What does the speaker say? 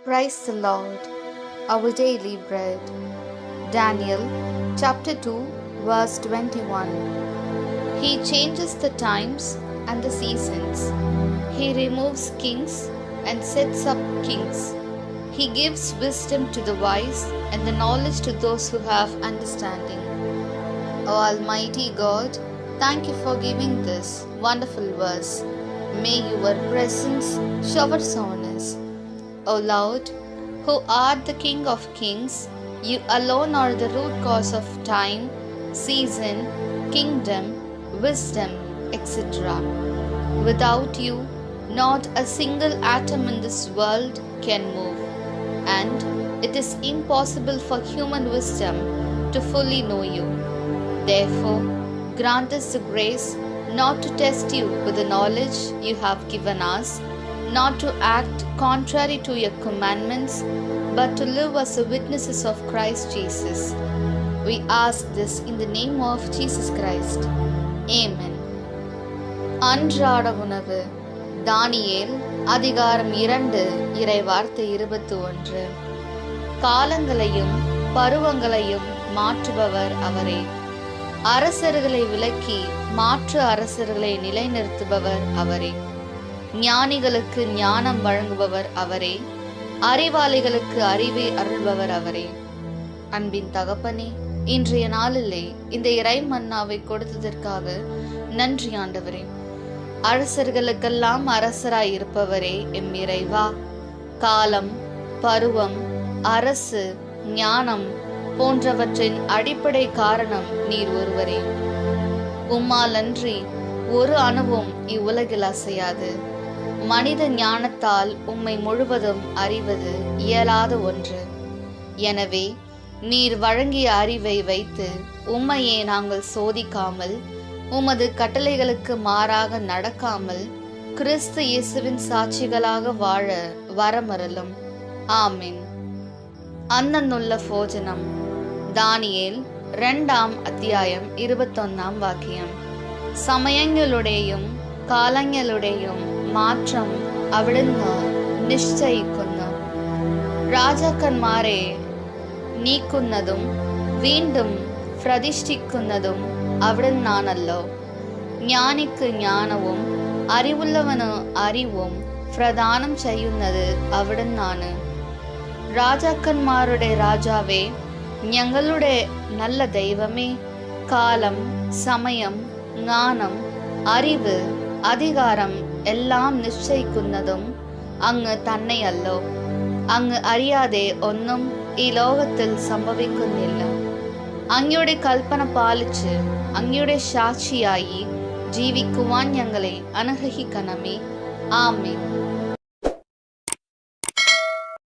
Praise the Lord, our daily bread. Daniel chapter 2 verse 21. He changes the times and the seasons. He removes kings and sets up kings. He gives wisdom to the wise and the knowledge to those who have understanding. O Almighty God, thank you for giving this wonderful verse. May your presence shower on us. O Lord, who art the King of kings, you alone are the root cause of time, season, kingdom, wisdom, etc. Without you, not a single atom in this world can move, and it is impossible for human wisdom to fully know you. Therefore, grant us the grace not to test you with the knowledge you have given us, not to act contrary to your commandments, but to live as the witnesses of Christ Jesus. We ask this in the name of Jesus Christ. Amen. அன்றாட உணவு. தானியேல் அதிகாரம் 2 இறை வார்த்தை 21. காலங்களையும் பருவங்களையும் மாற்றுபவர் அவரே. அரசர்களை விலக்கி மாற்று அரசர்களை நிலைநிறுத்துபவர் அவரே. ஞானிகளுக்கு ஞானம் வழங்குபவர் அவரே. அறிவாளிகளுக்கு அறிவை அருள்பவர் அவரே. அன்பின் தகப்பனே, இன்றைய நாளிலே இந்த இறை மன்னாவை கொடுத்ததற்காக நன்றி ஆண்டவரே. அரசர்களுக்கெல்லாம் அரசராய் இருப்பவரே எம் இறைவா. காலம், பருவம், அரசு, ஞானம் போன்றவற்றின் அடிப்படை காரணம் நீர் ஒருவரே. உம்மால் அன்றி ஒரு அணுவும் இவ்வுலகில் அசையாது. மனித ஞானத்தால் உம்மை முழுவதும் அறிவது இயலாத ஒன்று. எனவே நீர் வழங்கிய அறிவை வைத்து உம்மையே நாங்கள் சோதிக்காமல், உமது கட்டளைகளுக்கு மாறாக நடக்காமல், கிறிஸ்து இயேசுவின் சாட்சிகளாக வாழ வரமருளும். ஆமென். அன்னன்னுள்ள போஜனம். தானியேல் 2 അധ്യായം 21 വാക്യം. സമയങ്ങളുടെയും കാലങ്ങളുടെയും മാറ്റം അവിടുന്ന് നിശ്ചയിക്കുന്നു. രാജാക്കന്മാരെ നീക്കുന്നതും വീണ്ടും പ്രതിഷ്ഠിക്കുന്നതും അവിടുന്നാണല്ലോ. ജ്ഞാനിക്ക് ജ്ഞാനവും അറിവുള്ളവന് അറിവും പ്രദാനം ചെയ്യുന്നത് അവിടുന്നാണ്. രാജാക്കന്മാരുടെ രാജാവേ, ഞങ്ങളുടെ നല്ല ദൈവമേ, കാലം, സമയം, ജ്ഞാനം, അറിവ്, അധികാരം എല്ലാം നിശ്ചയിക്കുന്നതും അങ്ങ് തന്നെയല്ലോ. അങ്ങ് അറിയാതെ ഒന്നും ഈ ലോകത്തിൽ സംഭവിക്കുന്നില്ല. അങ്ങയുടെ കൽപ്പന പാലിച്ച് അങ്ങയുടെ സാക്ഷിയായി ജീവിക്കുവാൻ ഞങ്ങളെ അനുഗ്രഹിക്കണമേ. ആമേൻ.